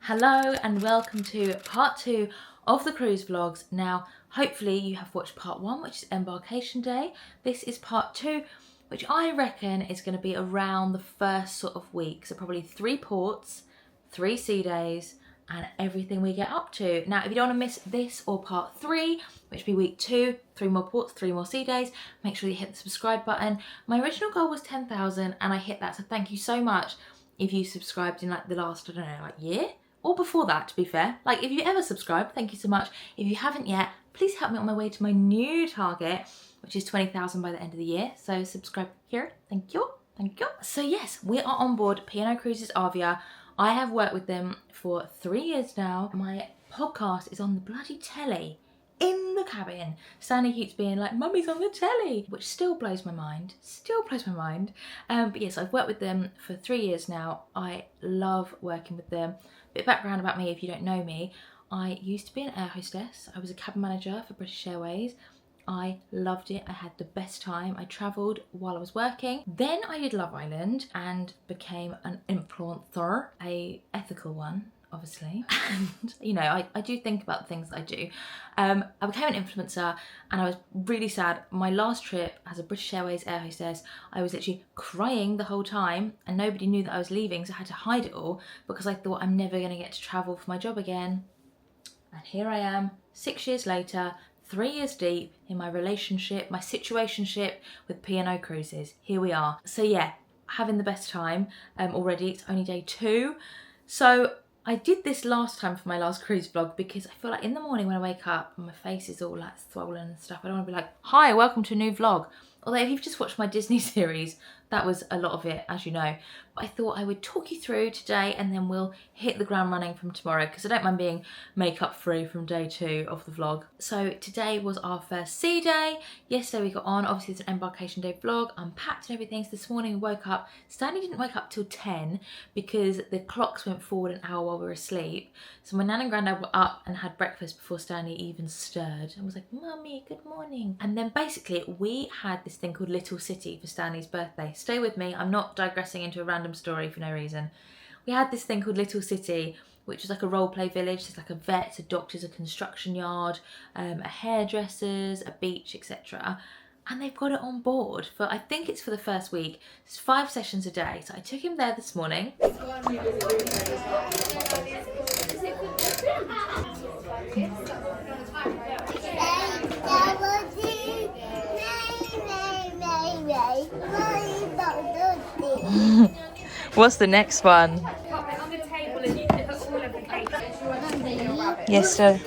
Hello and welcome to part 2 of the cruise vlogs. Now, hopefully you have watched part 1, which is embarkation day. This is part 2, which I reckon is going to be around the first sort of week. So probably 3 ports, 3 sea days, and everything we get up to. Now, if you don't want to miss this or part 3, which will be week 2, 3 more ports, 3 more sea days, make sure you hit the subscribe button. My original goal was 10,000 and I hit that, so thank you so much if you subscribed in like the last, I don't know, like year? Or before that, to be fair. Like, if you ever subscribed, thank you so much. If you haven't yet, please help me on my way to my new target, which is 20,000 by the end of the year. So subscribe here. Thank you. Thank you. So yes, we are on board P&O Cruises Arvia. I have worked with them for 3 years now. My podcast is on the bloody telly in the cabin. Stanley keeps being like, "Mummy's on the telly," which still blows my mind. But yes, I've worked with them for 3 years now. I love working with them. Bit of background about me if you don't know me. I used to be an air hostess. I was a cabin manager for British Airways. I loved it. I had the best time. I travelled while I was working. Then I did Love Island and became an influencer, a ethical one, obviously. And, you know, I do think about the things that I do. I became an influencer and I was really sad. My last trip as a British Airways air hostess, I was literally crying the whole time and nobody knew that I was leaving, so I had to hide it all because I thought I'm never going to get to travel for my job again. And here I am, 6 years later, 3 years deep in my relationship, my situationship with P&O Cruises. Here we are. So yeah, having the best time already. It's only day 2. So I did this last time for my last cruise vlog because I feel like in the morning when I wake up and my face is all like swollen and stuff, I don't want to be like, "Hi, welcome to a new vlog." Although if you've just watched my Disney series, that was a lot of it, as you know. But I thought I would talk you through today and then we'll hit the ground running from tomorrow because I don't mind being makeup free from day 2 of the vlog. So today was our first sea day. Yesterday we got on, obviously it's an embarkation day vlog, unpacked and everything. So this morning we woke up, Stanley didn't wake up till 10 because the clocks went forward an hour while we were asleep. So my nan and granddad were up and had breakfast before Stanley even stirred. I was like, "Mummy, good morning." And then basically we had this thing called Little City for Stanley's birthday. Stay with me, I'm not digressing into a random story for no reason. We had this thing called Little City, which was like a role play village. There's like a vet, a doctor's, a construction yard, a hairdresser's, a beach, etc. And they've got it on board for, I think it's for the first week. It's 5 sessions a day. So I took him there this morning. What's the next one? Yes, sir.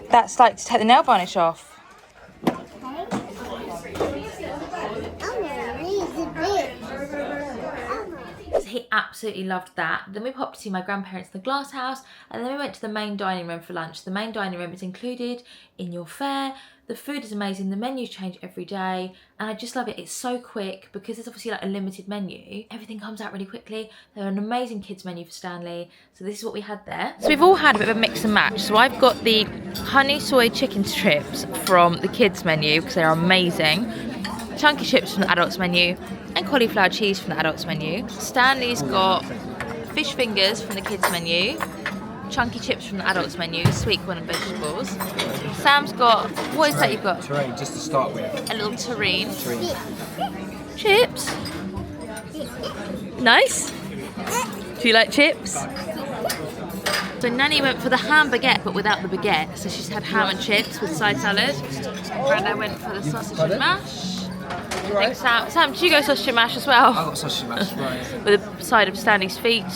That's like to take the nail varnish off. So he absolutely loved that. Then we popped to see my grandparents in the glass house and then we went to the main dining room for lunch. The main dining room is included in your fare. The food is amazing, the menus change every day and I just love it. It's so quick because there's obviously like a limited menu. Everything comes out really quickly. They're an amazing kids menu for Stanley. So this is what we had there. So we've all had a bit of a mix and match. So I've got the honey soy chicken strips from the kids menu because they're amazing. Chunky chips from the adults menu and cauliflower cheese from the adults menu. Stanley's got fish fingers from the kids menu, chunky chips from the adults menu, sweet corn and vegetables. Sam's got, what is that you've got? Terrine, just to start with. A little terrine. Chips. Nice. Do you like chips? So Nanny went for the ham baguette but without the baguette. So she's had ham and chips with side salad. Grandad went for the sausage and mash. Right. Sam, did you go sausage and mash as well? I got sausage and mash, right. With a side of Stanley's feet.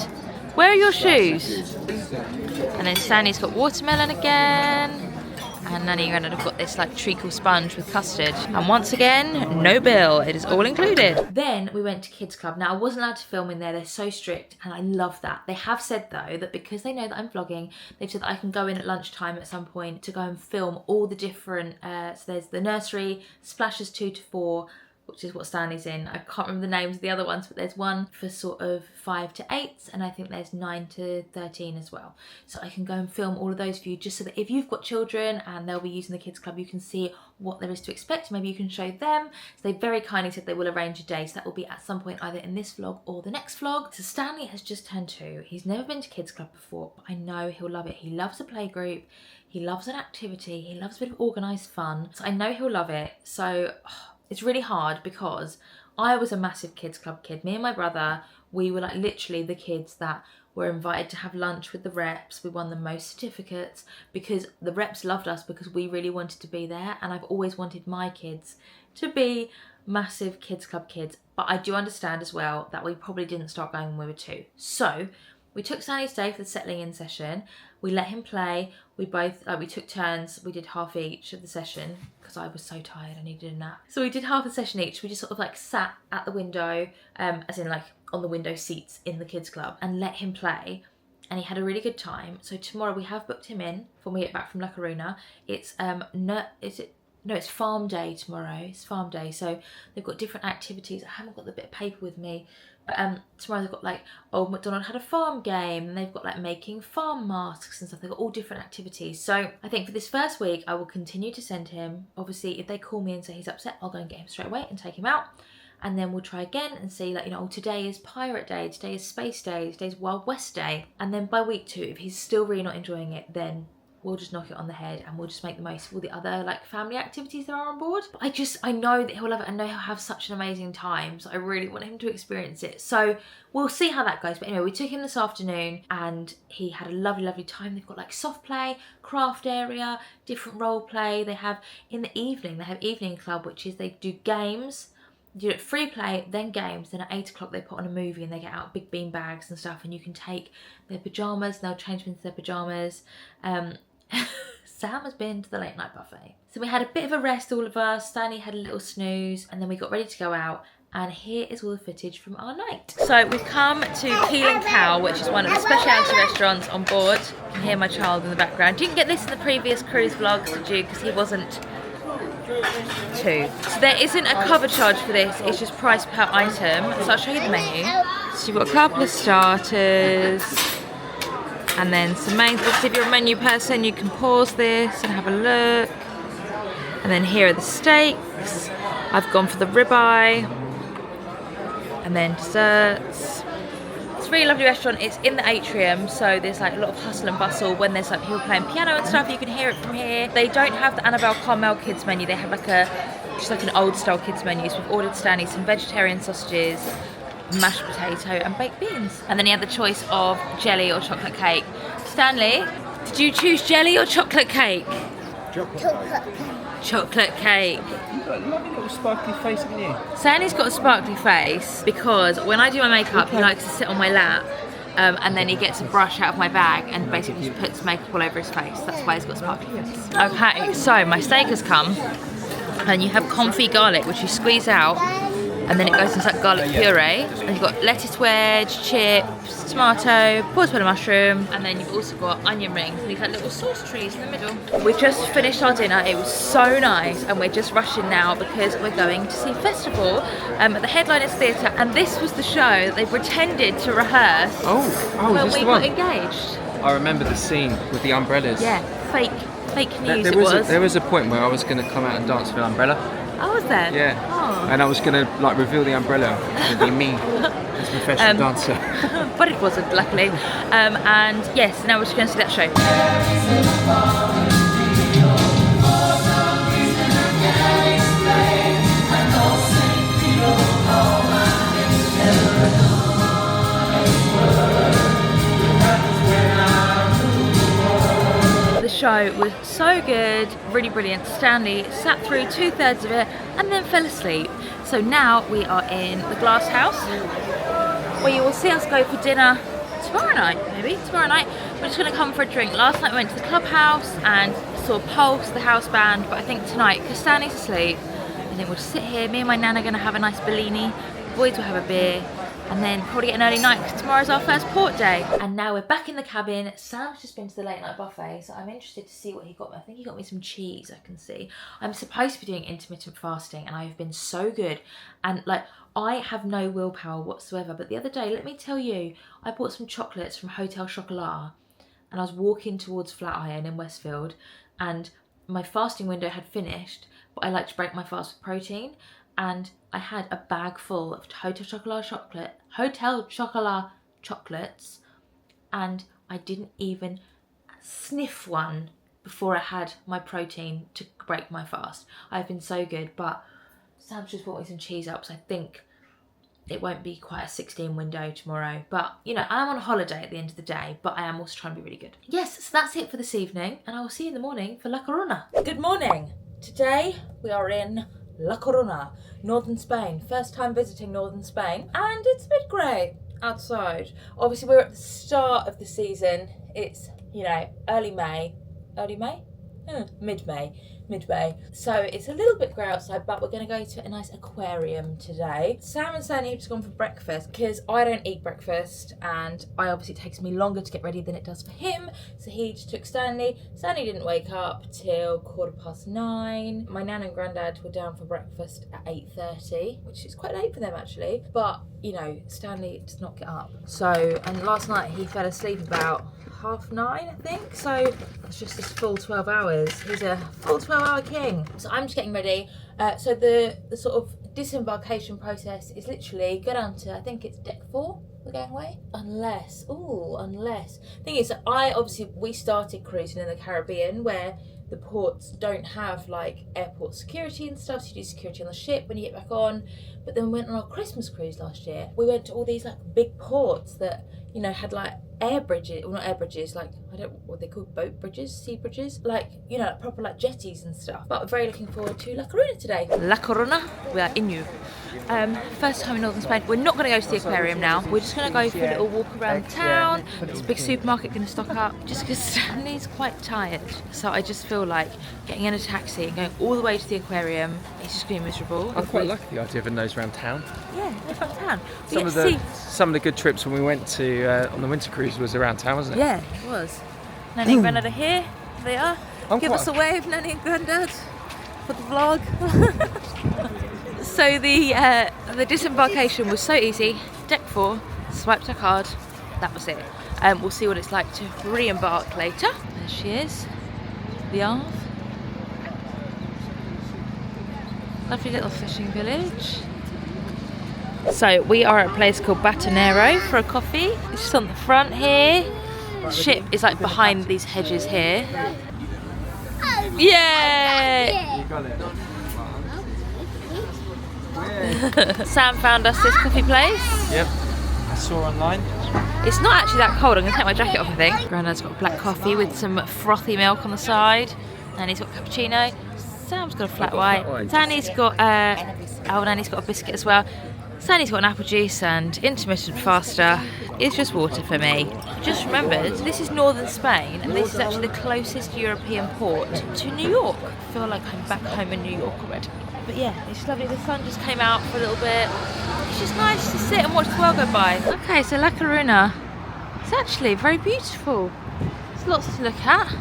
Where are your shoes? And then Stanley's got watermelon again. And Nanny and Grandad have got this like treacle sponge with custard. And once again, no bill. It is all included. Then we went to Kids Club. Now I wasn't allowed to film in there. They're so strict and I love that. They have said though that because they know that I'm vlogging, they've said that I can go in at lunchtime at some point to go and film all the different, so there's the nursery, splashes 2 to 4, which is what Stanley's in. I can't remember the names of the other ones, but there's one for sort of 5 to 8, and I think there's 9 to 13 as well. So I can go and film all of those for you, just so that if you've got children and they'll be using the kids club, you can see what there is to expect. Maybe you can show them. So they very kindly said they will arrange a day, so that will be at some point either in this vlog or the next vlog. So Stanley has just turned 2. He's never been to kids club before, but I know he'll love it. He loves a play group. He loves an activity. He loves a bit of organised fun. So I know he'll love it. So it's really hard because I was a massive kids club kid. Me and my brother, we were like literally the kids that were invited to have lunch with the reps. We won the most certificates because the reps loved us because we really wanted to be there. And I've always wanted my kids to be massive kids club kids. But I do understand as well that we probably didn't start going when we were 2. So we took Stanley's day for the settling in session. We let him play. We both, we took turns. We did half each of the session because I was so tired, I needed a nap. So we did half a session each. We just sort of like sat at the window, as in like on the window seats in the kids club, and let him play. And he had a really good time. So tomorrow we have booked him in for when we get back from La Coruna. It's it's farm day tomorrow. It's farm day. So they've got different activities. I haven't got the bit of paper with me. But tomorrow they've got like Old MacDonald Had a Farm game, and they've got like making farm masks and stuff. They've got all different activities. So I think for this first week, I will continue to send him. Obviously, if they call me and say he's upset, I'll go and get him straight away and take him out. And then we'll try again and see, like, you know, oh, today is Pirate Day, today is Space Day, today's Wild West Day. And then by week 2, if he's still really not enjoying it, then we'll just knock it on the head and we'll just make the most of all the other like family activities there are on board. But I know that he'll love it. I know he'll have such an amazing time. So I really want him to experience it. So we'll see how that goes. But anyway, we took him this afternoon and he had a lovely, lovely time. They've got like soft play, craft area, different role play. They have in the evening, they have evening club, which is they do games. Do it free play, then games, then at 8 o'clock they put on a movie and they get out big bean bags and stuff, and you can take their pyjamas and they'll change them into their pyjamas. Sam has been to the late night buffet. So we had a bit of a rest, all of us. Stanley had a little snooze, and then we got ready to go out. And here is all the footage from our night. So we've come to Keel and Cow, which is one of the specialty restaurants on board. You can hear my child in the background. You didn't get this in the previous cruise vlogs, did you? Because he wasn't 2. So there isn't a cover charge for this, it's just price per item. So I'll show you the menu. So you've got a couple of starters and then some mains. Obviously if you're a menu person, you can pause this and have a look. And then here are the steaks. I've gone for the ribeye. And then desserts. It's a really lovely restaurant. It's in the atrium, so there's like a lot of hustle and bustle. When there's like people playing piano and stuff, you can hear it from here. They don't have the Annabelle Carmel kids menu. They have like just like an old style kids menu. So we've ordered Stanley some vegetarian sausages, mashed potato and baked beans. And then he had the choice of jelly or chocolate cake. Stanley, did you choose jelly or chocolate cake? Chocolate cake. You've got a lovely little sparkly face, haven't you? Stanley's got a sparkly face because when I do my makeup, he likes to sit on my lap. And then he gets a brush out of my bag and basically just puts makeup all over his face. That's why he's got a sparkly face. Okay, so my steak has come, and you have confit garlic, which you squeeze out, and then it goes into that garlic puree. And you've got lettuce wedge, chips, tomato, portobello mushroom, and then you've also got onion rings, and these like little sauce trees in the middle. We just finished our dinner. It was so nice, and we're just rushing now because we're going to see Festival at the Headliners Theatre, and this was the show that they pretended to rehearse when we got engaged. I remember the scene with the umbrellas. Yeah, fake news it was. There was a point where I was going to come out and dance with an umbrella. Oh, was there? Yeah. Oh. And I was going to like reveal the umbrella and be me as a professional dancer. But it wasn't, luckily. And yes, now we're just going to see that show. The show was so good, really brilliant. Stanley sat through 2/3 of it and then fell asleep. So now we are in the Glass House, where you will see us go for dinner tomorrow night, maybe. Tomorrow night. We're just going to come for a drink. Last night we went to the clubhouse and saw Pulse, the house band, but I think tonight, because Stanley's asleep, I think we'll just sit here. Me and my nan are going to have a nice Bellini. The boys will have a beer, and then probably get an early night because tomorrow's our first port day. And now we're back in the cabin. Sam's just been to the late night buffet, so I'm interested to see what he got me. I think he got me some cheese, I can see. I'm supposed to be doing intermittent fasting, and I've been so good. And like, I have no willpower whatsoever. But the other day, let me tell you, I bought some chocolates from Hotel Chocolat, and I was walking towards Flatiron in Westfield, and my fasting window had finished, but I like to break my fast with protein, and I had a bag full of Hotel Chocolat chocolates, and I didn't even sniff one before I had my protein to break my fast. I've been so good, but Sam's just bought me some cheese ups. I think it won't be quite a 16 window tomorrow, but you know, I'm on holiday at the end of the day, but I am also trying to be really good. Yes, so that's it for this evening, and I will see you in the morning for La Corona. Good morning. Today we are in La Corona, northern Spain. First time visiting northern Spain, and it's a bit grey outside. Obviously we're at the start of the season. It's, you know, mid-May. So it's a little bit grey outside, but we're going to go to a nice aquarium today. Sam and Sandy have just gone for breakfast because I don't eat breakfast, and it takes me longer to get ready than it does for him. So he just took Stanley. Stanley didn't wake up till 9:15. My nan and granddad were down for breakfast at 8:30, which is quite late for them actually. But you know, Stanley does not get up. So, and last night he fell asleep about 9:30, I think. So it's just this full 12 hours. He's a full 12-hour king. So I'm just getting ready. So the sort of disembarkation process is literally go down to, I think it's deck 4, the gangway. Unless. Thing is, we started cruising in the Caribbean where the ports don't have like airport security and stuff, so you do security on the ship when you get back on. But then we went on our Christmas cruise last year. We went to all these like big ports that, you know, had like air bridges, well not air bridges, like, I don't know what they call, boat bridges, sea bridges, like, you know, proper like jetties and stuff. But I'm very looking forward to La Corona today. La Corona, we are in you. First time in northern Spain. We're not going to go to the aquarium now. We're just going to go for a little walk around town. There's a big supermarket going to stock up, just because Stanley's quite tired. So I just feel like getting in a taxi and going all the way to the aquarium is just going to be miserable. I quite like the idea of a nose around town. Yeah, nose around town. Some of the good trips when we went to on the winter cruise was around town, wasn't it? Yeah, it was. Nanny and Grandad are here. They are. Give us a wave, Nanny and Grandad, for the vlog. So the disembarkation was so easy. Deck 4, swiped our card, that was it. We'll see what it's like to re-embark later. There she is, the Arve. Lovely little fishing village. So we are at a place called Batonero for a coffee. It's just on the front here. The ship is like behind these hedges here. Yeah! You got it. Sam found us this coffee place. Yep, I saw online. It's not actually that cold. I'm going to take my jacket off, I think. Grandad's got black coffee with some frothy milk on the side. Nanny's got cappuccino. Sam's got a flat white. Danny's got Nanny's got a biscuit as well. Sandy's got an apple juice, and intermittent faster is just water for me. Just remembered, this is northern Spain, and this is actually the closest European port to New York. I feel like I'm back home in New York already. But yeah, it's just lovely. The sun just came out for a little bit. It's just nice to sit and watch the world go by. Okay, so La Corona. It's actually very beautiful. There's lots to look at.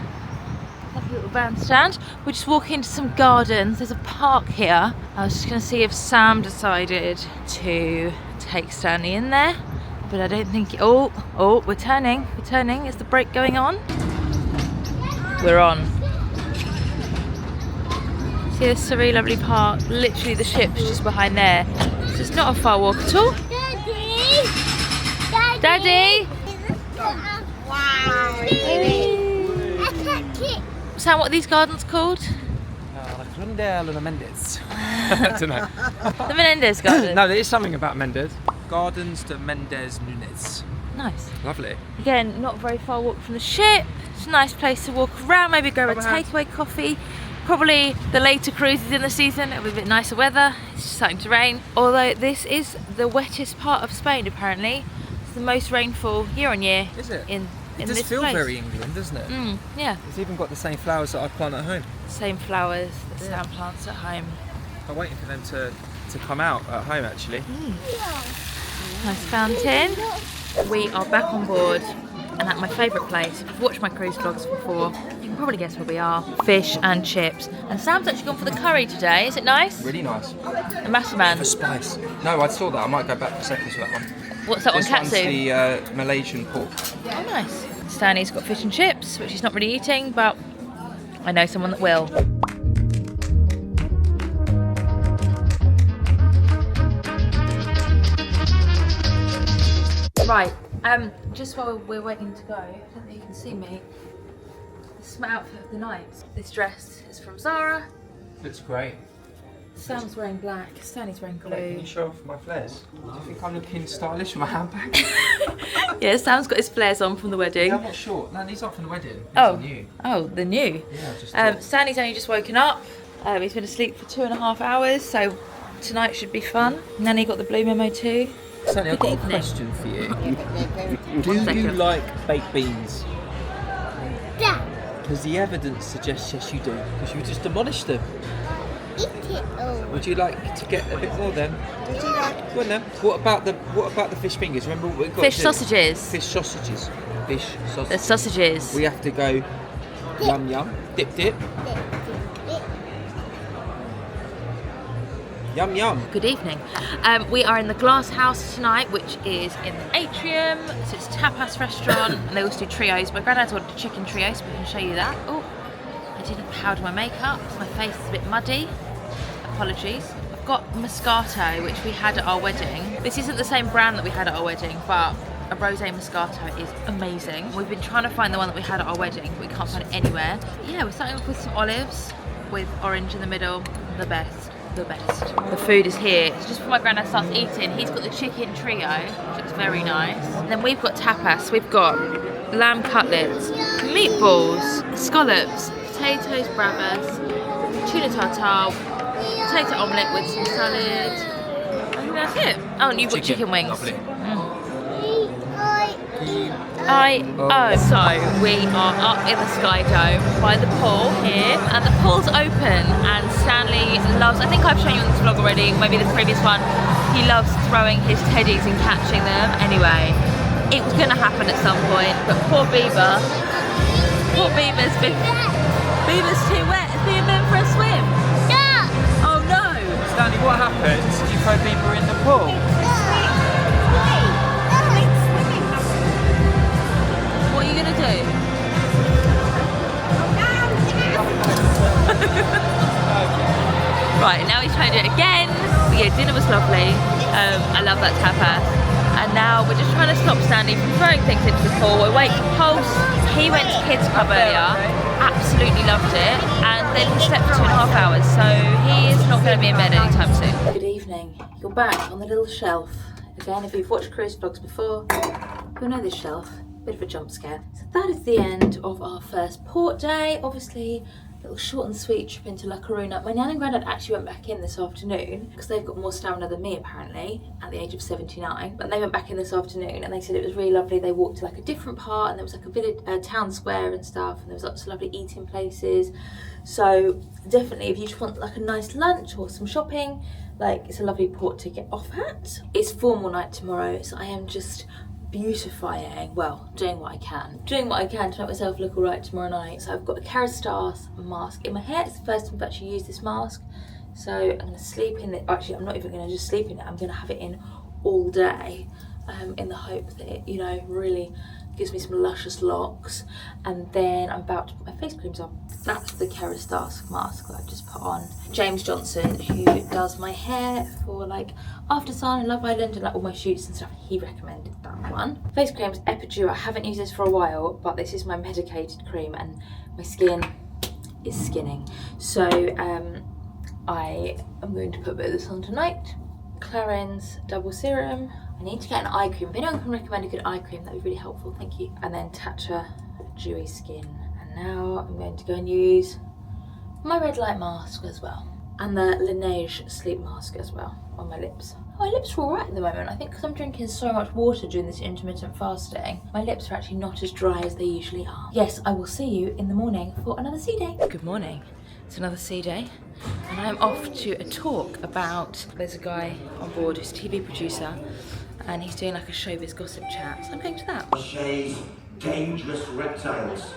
Lovely little bandstand. We're just walking into some gardens. There's a park here. I was just going to see if Sam decided to take Stanley in there, but I don't think. Oh, we're turning. Is the brake going on? We're on. See this really lovely park. Literally, the ship's just behind there. So it's not a far walk at all. Daddy. Wow. Sam, what are these gardens called? La Corona de Mendes. I don't know. The Menendez Garden. No, there is something about Mendes. Gardens de Mendes Nunes. Nice. Lovely. Again, not very far walk from the ship. It's a nice place to walk around, maybe grab a takeaway coffee. Probably the later cruises in the season, it'll be a bit nicer weather. It's just starting to rain. Although this is the wettest part of Spain, apparently. It's the most rainfall year on year. Is it? In It does this feel place. very England, doesn't it? Yeah. It's even got the same flowers that I plant at home. Same flowers that Sam plants at home. I'm waiting for them to come out at home, actually. Nice fountain. We are back on board and at my favourite place. If you've watched my cruise vlogs before, you can probably guess where we are. Fish and chips. And Sam's actually gone for the curry today. Is it nice? Really nice. A master man. For spice. No, I saw that. I might go back for seconds for that one. What's that one? This Katsu? one's the Malaysian pork. Oh, nice. Stanley's got fish and chips, which he's not really eating, but I know someone that will. Right, just while we're waiting to go, I don't think you can see me. This is my outfit of the night. This dress is from Zara. Looks great. Sam's wearing black, Stanley's wearing Can blue. you show off my flares? Do you think I'm looking stylish with my handbag? Yeah, Sam's got his flares on from the wedding. Yeah, I'm not sure. No, these aren't from the wedding. These Oh, are new. oh, they're new. Yeah, just Stanley's only just woken up. He's been asleep for 2.5 hours, so tonight should be fun. Nanny got the blue memo too. Stanley, I've got a evening. question for you. Do second. you like baked beans? Yeah. Because the evidence suggests yes you do, because you just demolished them. Eat it all. Would you like to get a bit more then? Would you like? Go on then. What about the fish fingers? Remember what we've got Fish to do? sausages. Fish sausages. Fish sausages. The sausages. We have to go yum yum, dip dip, yum yum. Good evening. We are in the Glass House tonight, which is in the atrium. So it's a tapas restaurant, and they also do trios. My granddad's ordered a chicken trio, so we can show you that. Oh, I didn't powder my makeup, so my face is a bit muddy. Apologies. I've got Moscato, which we had at our wedding. This isn't the same brand that we had at our wedding, but a rosé Moscato is amazing. We've been trying to find the one that we had at our wedding, but we can't find it anywhere. Yeah, we're starting off with some olives with orange in the middle. The best. The best. The food is here. It's just before my granddad starts eating. He's got the chicken trio, which looks very nice. And then we've got tapas. We've got lamb cutlets, meatballs, scallops, potatoes bravas, tuna tartare, potato omelette with some salad. I think that's it. Oh, and you've got chicken wings. Lovely. So we are up in the Sky Dome by the pool here, and the pool's open, and Stanley loves, I think I've shown you on this vlog already, maybe the previous one, he loves throwing his teddies and catching them. Anyway, it was going to happen at some point, but poor Beaver's too wet. Has Beaver been for a swim? Yeah. Oh no! Stanley, what happens if you throw Bieber in the pool? What are you going to do? Right, now he's trying to do it again. But yeah, dinner was lovely. I love that tapas. And now we're just trying to stop Stanley from throwing things into the pool. We're waiting for Pulse. He went to Kids Club earlier, absolutely loved it, and then he slept for 2.5 hours, so he is not going to be in bed anytime soon. Good evening. You're back on the little shelf. Again, if you've watched cruise vlogs before, you'll know this shelf. Bit of a jump scare. So that is the end of our first port day. Obviously, a little short and sweet trip into La Coruna. My nan and granddad actually went back in this afternoon because they've got more stamina than me apparently at the age of 79. But they went back in this afternoon and they said it was really lovely. They walked to like a different part and there was like a village, town square and stuff, and there was lots of lovely eating places. So definitely if you just want like a nice lunch or some shopping, like it's a lovely port to get off at. It's formal night tomorrow, so I am just beautifying, well, doing what I can to make myself look alright tomorrow night. So I've got a Kerastase mask in my hair. It's the first time I've actually used this mask, so I'm going to sleep in it. Actually, I'm not even going to just sleep in it, I'm going to have it in all day, in the hope that it, you know, really gives me some luscious locks. And then I'm about to put my face creams on. That's the Kerastase mask that I've just put on. James Johnson, who does my hair for like After Sun and Love Island and like all my shoots and stuff, he recommended that one. Face creams, Epiduo. I haven't used this for a while, but this is my medicated cream and my skin is skinning. So I am going to put a bit of this on tonight. Clarins double serum. I need to get an eye cream. If anyone can recommend a good eye cream, that'd be really helpful, thank you. And then Tatcha Dewy Skin. And now I'm going to go and use my red light mask as well. And the Laneige sleep mask as well on my lips. Oh, my lips are alright at the moment. I think because I'm drinking so much water during this intermittent fasting, my lips are actually not as dry as they usually are. Yes, I will see you in the morning for another sea day. Good morning. It's another sea day. And I'm off to a talk about, there's a guy on board who's a TV producer, and he's doing like a showbiz gossip chat. So I'm going to that. Shay's dangerous reptiles.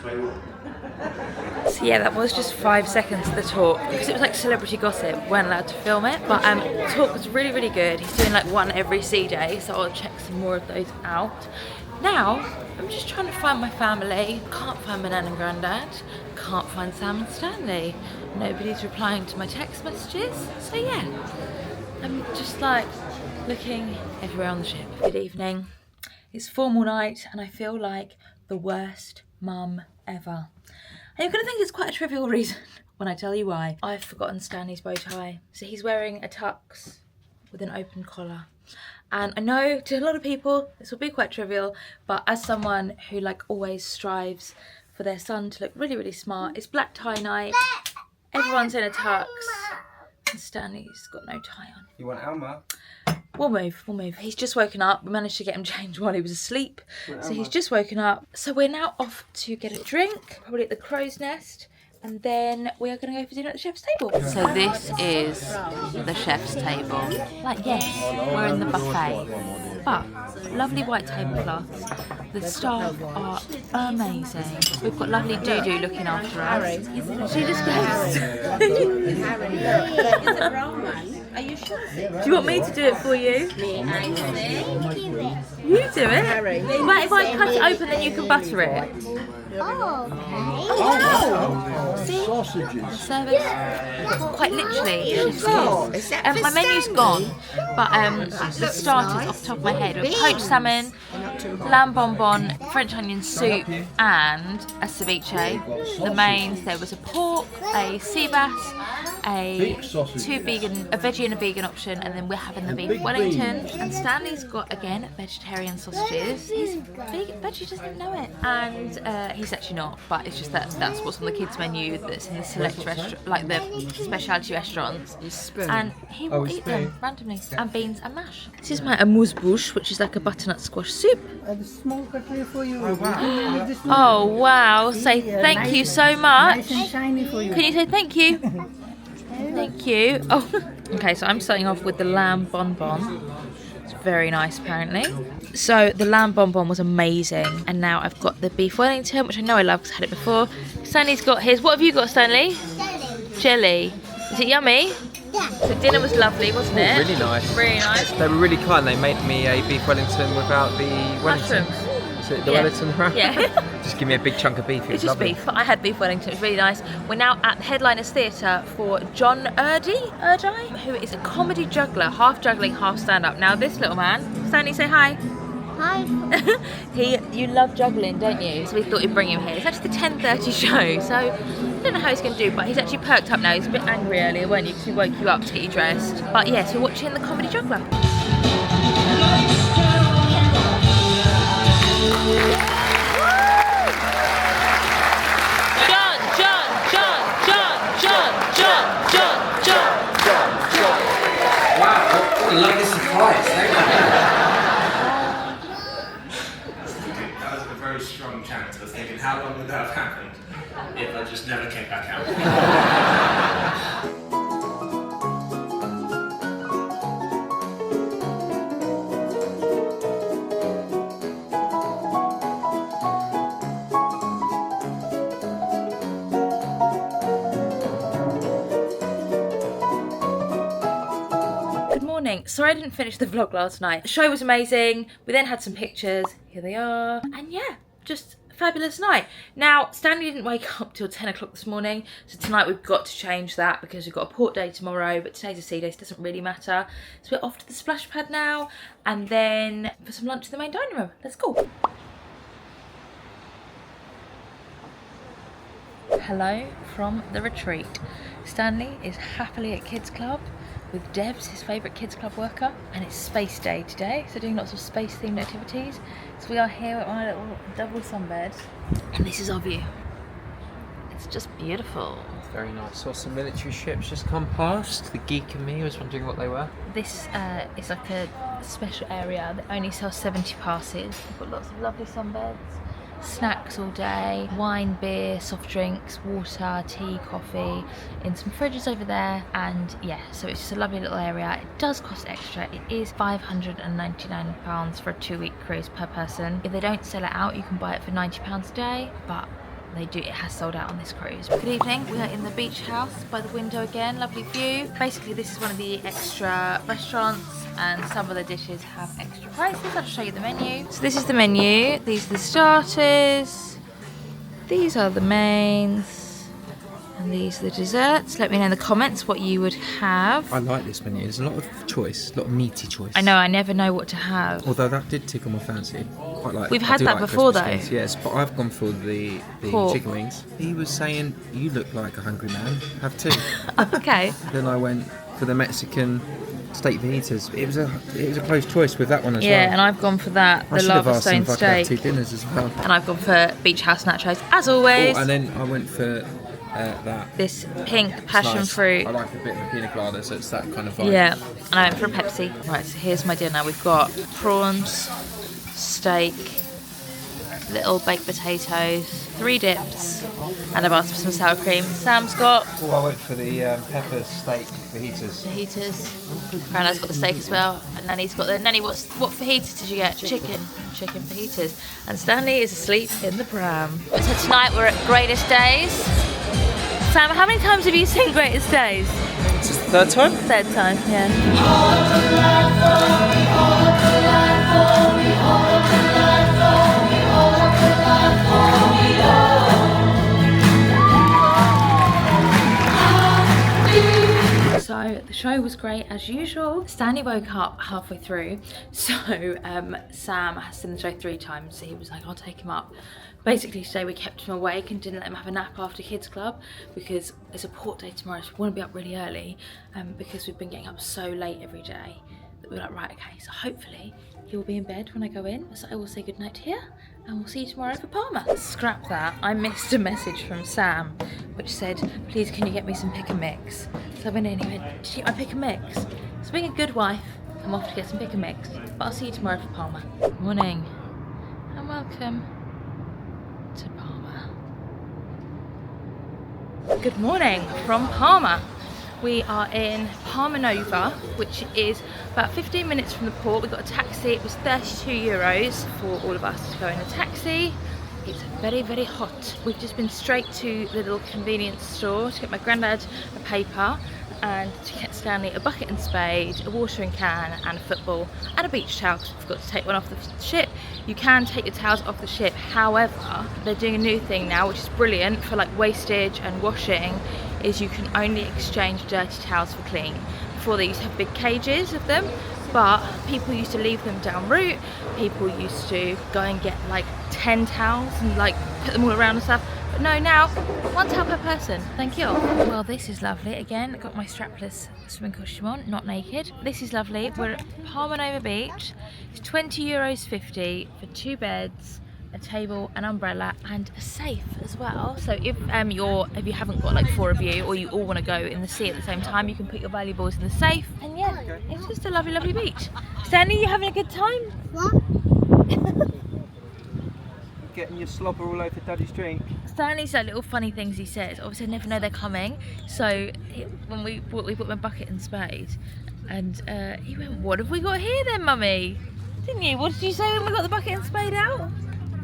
Sorry, what? So yeah, that was just 5 seconds of the talk because it was like celebrity gossip. We weren't allowed to film it, but the talk was really, really good. He's doing like one every sea day, so I'll check some more of those out. Now, I'm just trying to find my family. Can't find my nan and granddad. Can't find Sam and Stanley. Nobody's replying to my text messages. So yeah, I'm just like looking everywhere on the ship. Good evening. It's formal night and I feel like the worst mum ever. And you're gonna think it's quite a trivial reason when I tell you why. I've forgotten Stanley's bow tie. So he's wearing a tux with an open collar. And I know to a lot of people this will be quite trivial, but as someone who like always strives for their son to look really, really smart, it's black tie night. Everyone's in a tux. And Stanley's got no tie on. You want Alma? We'll move. He's just woken up. We managed to get him changed while he was asleep. So he's just woken up. So we're now off to get a drink, probably at the Crow's Nest. And then we are going to go for dinner at the chef's table. So this is the chef's table. Like, yes, we're in the buffet. But lovely white tablecloths. The staff are amazing. We've got lovely Doo-Doo looking after us. She just goes. Is it brown one? Are you sure? Do you want me to do it for you? You do it? But if I cut it open, then you can butter it. Oh, okay. Oh, wow. See? Sausages. Service. Quite literally. Chef's kiss. My menu's gone, but the starters off the top of my head were poached salmon, lamb bonbon, French onion soup, and a ceviche. The mains, there was a pork, a sea bass, a veggie and a vegan option, and then we're having the beef Wellington. And Stanley's got again vegetarian sausages. He's vegan, veggie doesn't even know it, and he's actually not, but it's just that's what's on the kids menu. That's in the select restaurant, like the specialty restaurants, and he will eat them randomly. And beans and mash. This is my amuse-bouche, which is like a butternut squash soup. Small cutlery for you. Oh wow! Say thank you so much. Nice and shiny for you. Can you say thank you? Thank you. Oh, okay. So I'm starting off with the lamb bonbon. It's very nice, apparently. So the lamb bonbon was amazing, and now I've got the beef Wellington, which I know I love because I had it before. Stanley's got his. What have you got, Stanley? Jelly. Is it yummy? Yeah. So dinner was lovely, wasn't it? Really nice. Really nice. They were really kind. They made me a beef Wellington without the Wellington. Mushrooms. Is it the Yeah. Wellington wrap? Yeah. Just give me a big chunk of beef. It It's was just lovely. beef. I had beef Wellington. It was really nice. We're now at the Headliners Theatre for John Erdie, who is a comedy juggler, half juggling, half stand-up. Now this little man, Stanley, say hi. Hi. You love juggling, don't you? So we thought we'd bring him here. It's actually the 10:30 show, so I don't know how he's going to do, but he's actually perked up now. He's a bit angry earlier, weren't you? Because we woke you up to get you dressed. But yes, we're watching the comedy juggler. Wow, lovely surprise, thank you. That was a very strong chance. I was thinking, how long would that have happened if I just never came back out? Sorry I didn't finish the vlog last night. The show was amazing. We then had some pictures. Here they are. And yeah, just a fabulous night. Now, Stanley didn't wake up till 10 o'clock this morning. So tonight we've got to change that because we've got a port day tomorrow. But today's a sea day, so it doesn't really matter. So we're off to the splash pad now. And then for some lunch in the main dining room. Let's go. Hello from the retreat. Stanley is happily at Kids Club with Debs, his favourite Kids Club worker, and it's space day today, so doing lots of space themed activities. So we are here at my little double sunbed, and this is our view. It's just beautiful. Very nice. Saw some military ships just come past. The geek and me was wondering what they were. This is like a special area that only sells 70 passes. We've got lots of lovely sunbeds, snacks all day, wine, beer, soft drinks, water, tea, coffee, in some fridges over there. And yeah, so it's just a lovely little area. It does cost extra. It is £599 for a 2-week cruise per person. If they don't sell it out, you can buy it for £90 a day, but they do, it has sold out on this cruise. Good evening, we are in the beach house by the window again, lovely view. Basically this is one of the extra restaurants and some of the dishes have extra prices. I'll show you the menu. So this is the menu, these are the starters, these are the mains, and these are the desserts. Let me know in the comments what you would have. I like this menu. There's a lot of choice, a lot of meaty choice. I know, I never know what to have. Although that did tickle my fancy. Quite like. We've had that before though. Wings, yes, but I've gone for the Pork. chicken wings. He was saying, "You look like a hungry man. Have 2." Okay. Then I went for the Mexican steak fajitas. It was a close choice with that one as well. Yeah, and I've gone for that, I the should have lava asked them stone if I could have steak. 2 dinners as well. And I've gone for beach house nachos, as always. Oh, and then I went for that. This pink It's passion nice. fruit. I like a bit of a pina colada, so it's that kind of vibe. Yeah, and I went for a Pepsi. Right, so here's my dinner. We've got prawns, steak, little baked potatoes, 3 dips, and I've asked for some sour cream. Sam's got Oh, I went for the pepper steak fajitas. fajitas. Grandad's got the steak as well, and Nanny's got the... Nanny, what fajitas did you get? Chicken fajitas. And Stanley is asleep in the pram. So tonight we're at Greatest Days. Sam, how many times have you seen Greatest Days? Is this the 3rd time? 3rd time, yeah. So the show was great as usual. Stanley woke up halfway through, so Sam has seen the show 3 times, so he was like, I'll take him up. Basically today we kept him awake and didn't let him have a nap after kids club because it's a port day tomorrow, so we want to be up really early because we've been getting up so late every day that we're like, right, okay, so hopefully he'll be in bed when I go in. So I will say goodnight here and we'll see you tomorrow for Palma. Scrap that, I missed a message from Sam which said, please can you get me some pick and mix? So I went in and he went, did you get my pick and mix? So being a good wife, I'm off to get some pick and mix, but I'll see you tomorrow for Palma. Morning and welcome to Palma. Good morning from Palma. We are in Palma Nova, which is about 15 minutes from the port. We got a taxi, it was €32 for all of us to go in a taxi. It's very, very hot. We've just been straight to the little convenience store to get my granddad a paper and to get Stanley a bucket and spade, a watering can and a football and a beach towel because we forgot to take one off the ship. You can take your towels off the ship, however they're doing a new thing now which is brilliant for like wastage and washing, is you can only exchange dirty towels for clean. Before they used to have big cages of them, but people used to leave them down route. People used to go and get like 10 towels and like put them all around and stuff. But no, now 1 towel per person. Thank you. Well, this is lovely. Again, I got my strapless swimming costume on, not naked. This is lovely. We're at Palma Nova Beach. It's €20.50 for 2 beds, a table, an umbrella and a safe as well. So if you haven't got like 4 of you or you all want to go in the sea at the same time, you can put your valuables in the safe. And yeah, it's just a lovely, lovely beach. Stanley, you having a good time? What? Getting your slobber all over Daddy's drink. Stanley's like little funny things he says. Obviously I never know they're coming. So when we bought my bucket and spade and he went, what have we got here then, mummy? Didn't you? What did you say when we got the bucket and spade out?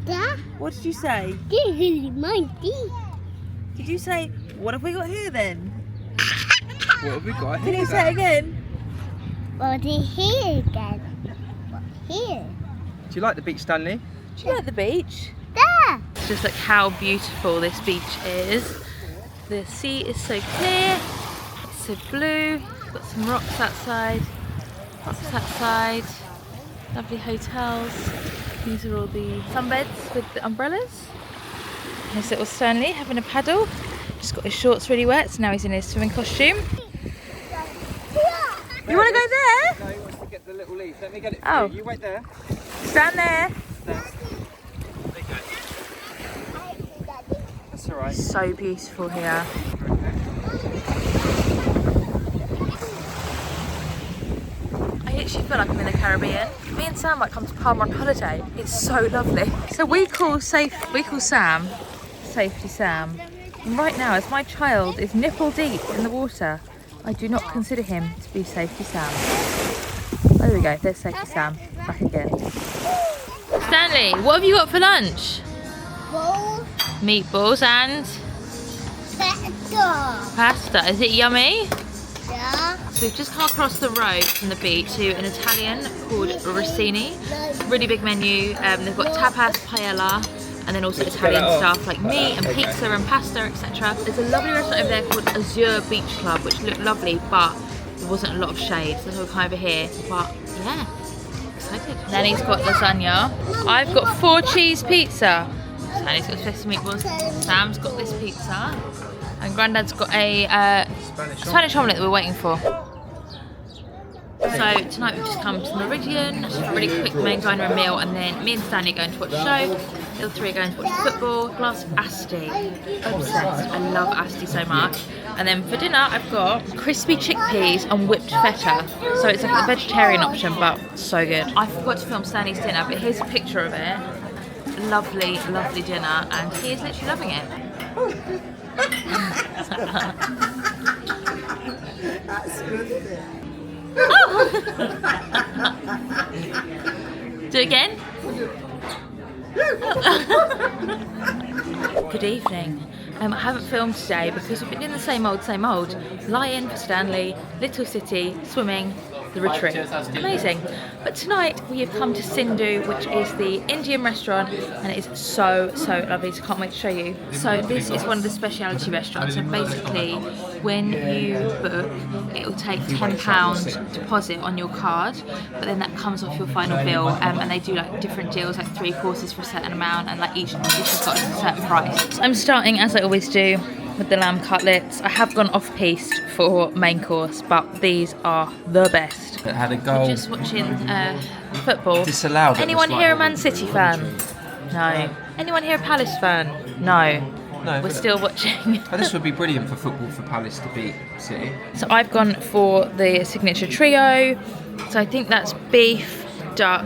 Dad, What did you say? this is my tea. Did you say, what have we got here then? What have we got here? Can you say it again? What is here again? What here? Do you like the beach, Stanley? Do you like the beach? There. Just look how beautiful this beach is. The sea is so clear, it's so blue. Got some rocks outside, lovely hotels. These are all the sunbeds with the umbrellas. Here's little Stanley having a paddle. Just got his shorts really wet, so now he's in his swimming costume. You want to go there? No, he wants to get the little leaf. Let me get it for Oh. you. You wait there. Stand there. That's all right. So beautiful here. literally feel like I'm in the Caribbean. Me and Sam might come to Palma on holiday. It's so lovely. So we call Sam Safety Sam. And right now, as my child is nipple deep in the water, I do not consider him to be Safety Sam. Oh, there we go. There's Safety Sam. Back again. Stanley, what have you got for lunch? Bowl. Meatballs and Pasta. pasta. Is it yummy? Yeah. So we've just come across the road from the beach to an Italian called Rossini. Really big menu. They've got tapas, paella, and then also Italian stuff like meat and pizza and pasta, etc. There's a lovely restaurant over there called Azure Beach Club, which looked lovely, but there wasn't a lot of shade, so we'll come over here. But yeah, excited. Then he's got lasagna. I've got 4 cheese pizza. Sandy's got sesame meatballs. Sam's got this pizza. And Grandad's got a Spanish omelette that we're waiting for. So tonight we've just come to Meridian, just a really quick main diner and meal, and then me and Stanley are going to watch a show. The other 3 are going to watch football. Glass of Asti. Obsessed. I love Asti so much. And then for dinner I've got crispy chickpeas and whipped feta. So it's like a vegetarian option, but so good. I forgot to film Stanley's dinner, but here's a picture of it. Lovely, lovely dinner, and he is literally loving it. That's good. Do it again. Good evening. I haven't filmed today because we've been doing the same old, same old. Lion for Stanley, Little City, swimming, the retreat. Amazing. But tonight we have come to Sindhu, which is the Indian restaurant, and it is so, so lovely. So can't wait to show you. So this is one of the specialty restaurants, and basically when you book, it will take £10 deposit on your card, but then that comes off your final bill, and they do like different deals, like 3 courses for a certain amount, and like each dish has got a certain price. So I'm starting, as I always do, with the lamb cutlets. I have gone off-piste for main course, but these are the best. That had a goal. Just watching football. Disallowed. Anyone here a Man City fan? No. Anyone here a Palace fan? No. No. We're still watching. Oh, this would be brilliant for football, for Palace to beat City. So I've gone for the signature trio. So I think that's beef, duck,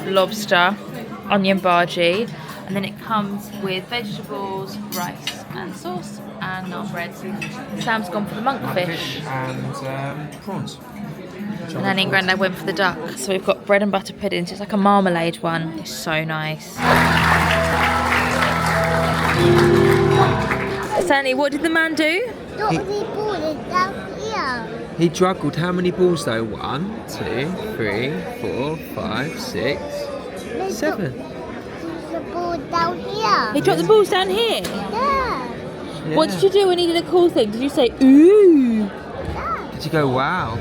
lobster, onion bhaji, and then it comes with vegetables, rice and sauce and naan bread. Sam's gone for the monkfish. And prawns. And Nanny and Grandad went for the duck. So we've got bread and butter pudding. So it's like a marmalade one. It's so nice. Stanley, what did the man do? Look, the ball is down here. He juggled how many balls though? 1, 2, 3, 4, 5, 6, 7. There's a ball down here. He dropped the balls down here. Yeah. What did you do when he did a cool thing? Did you say, ooh? Yeah. Did you go, wow?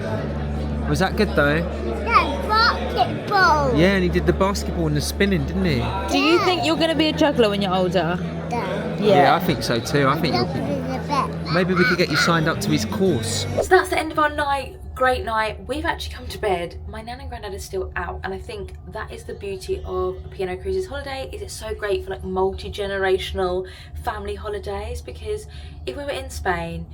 Was that good though? That's basketball. Yeah, and he did the basketball and the spinning, didn't he? Do you think you're going to be a juggler when you're older? Yeah, I think so too. I think Juggler is the best. maybe we could get you signed up to his course. So that's the end of our night. Great night. We've actually come to bed. My nan and granddad are still out, and I think that is the beauty of a P&O Cruises holiday. Is it's so great for like multi-generational family holidays, because if we were in Spain,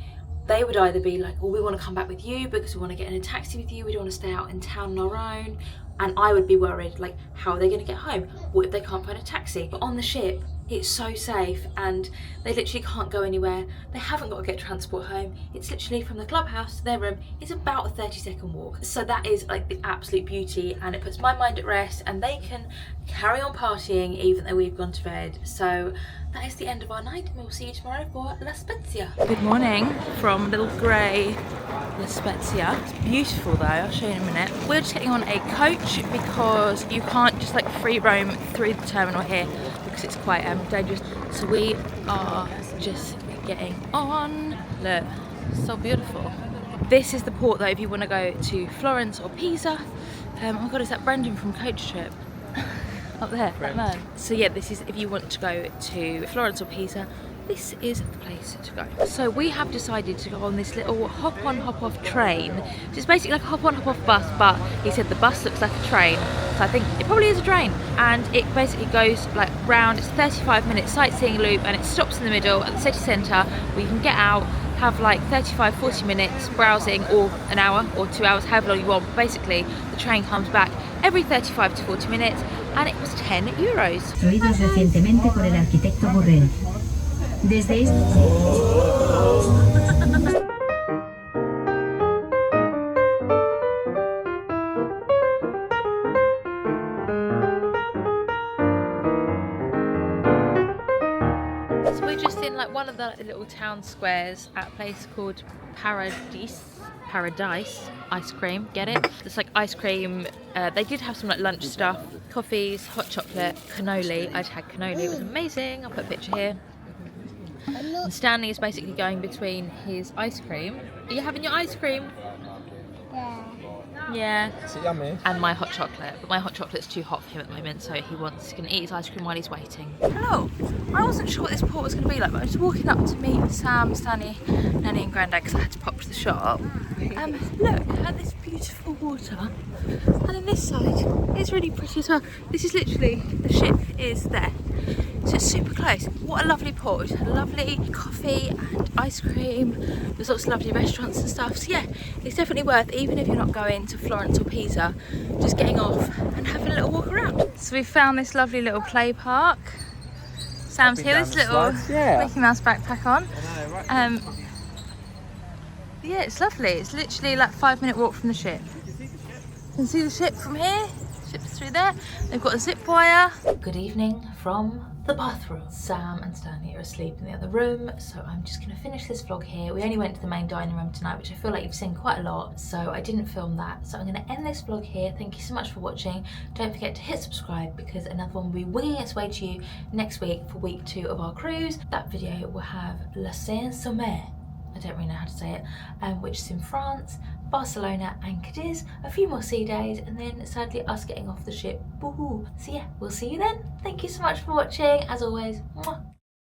they would either be like, well, we want to come back with you because we want to get in a taxi with you, we don't want to stay out in town on our own, and I would be worried, like, how are they going to get home? What if they can't find a taxi? But on the ship, it's so safe, and they literally can't go anywhere. They haven't got to get transport home. It's literally from the clubhouse to their room. It's about a 30-second walk. So that is like the absolute beauty, and it puts my mind at rest, and they can carry on partying even though we've gone to bed. So that is the end of our night, and we'll see you tomorrow for La Spezia. Good morning from little grey La Spezia. It's beautiful though, I'll show you in a minute. We're just getting on a coach because you can't just like free roam through the terminal here because it's quite dangerous. So we are just getting on. Look, so beautiful. This is the port though if you want to go to Florence or Pisa. Oh my god, is that Brendan from Coach Trip? Up there, that man. So yeah, this is if you want to go to Florence or Pisa, this is the place to go. So we have decided to go on this little hop-on, hop-off train. So it's basically like a hop-on, hop-off bus, but he said the bus looks like a train. So I think it probably is a train. And it basically goes like round, it's a 35-minute sightseeing loop, and it stops in the middle at the city centre where you can get out, have like 35-40 minutes browsing, or an hour or 2 hours, however long you want. Basically the train comes back every 35 to 40 minutes and it was €10. Construidos recientemente por el arquitecto Borrell. Desde So we're just in like one of the little town squares at a place called Paradise ice cream. Get it? It's like ice cream. They did have some like lunch stuff, coffees, hot chocolate, cannoli. I'd had cannoli, it was amazing. I'll put a picture here. And Stanley is basically going between his ice cream. Are you having your ice cream? Yeah. Is it yummy? And my hot chocolate, but my hot chocolate's too hot for him at the moment, so he's going to eat his ice cream while he's waiting. Hello. I wasn't sure what this port was going to be like, but I was walking up to meet Sam, Stanley, Nanny and Grandad because I had to pop to the shop. Look at this beautiful water, and then this side is really pretty as well. This is literally, the ship is there. So it's super close. What a lovely port. We just had lovely coffee and ice cream. There's lots of lovely restaurants and stuff. So yeah, it's definitely worth, even if you're not going to Florence or Pisa, just getting off and having a little walk around. So we found this lovely little play park. Sam's here, this little Mickey Mouse backpack on. Yeah, it's lovely. It's literally like a 5-minute walk from the ship. You can see the ship from here. Ship's through there. They've got a zip wire. Good evening from the bathroom. Sam and Stanley are asleep in the other room, so I'm just gonna finish this vlog here. We only went to the main dining room tonight, which I feel like you've seen quite a lot, so I didn't film that. So I'm gonna end this vlog here. Thank you so much for watching. Don't forget to hit subscribe because another one will be winging its way to you next week for week 2 of our cruise. That video will have La Seine-sur-Mer, I don't really know how to say it, which is in France, Barcelona and Cadiz, a few more sea days, and then sadly us getting off the ship. Woohoo! So yeah, we'll see you then. Thank you so much for watching. As always, mwah.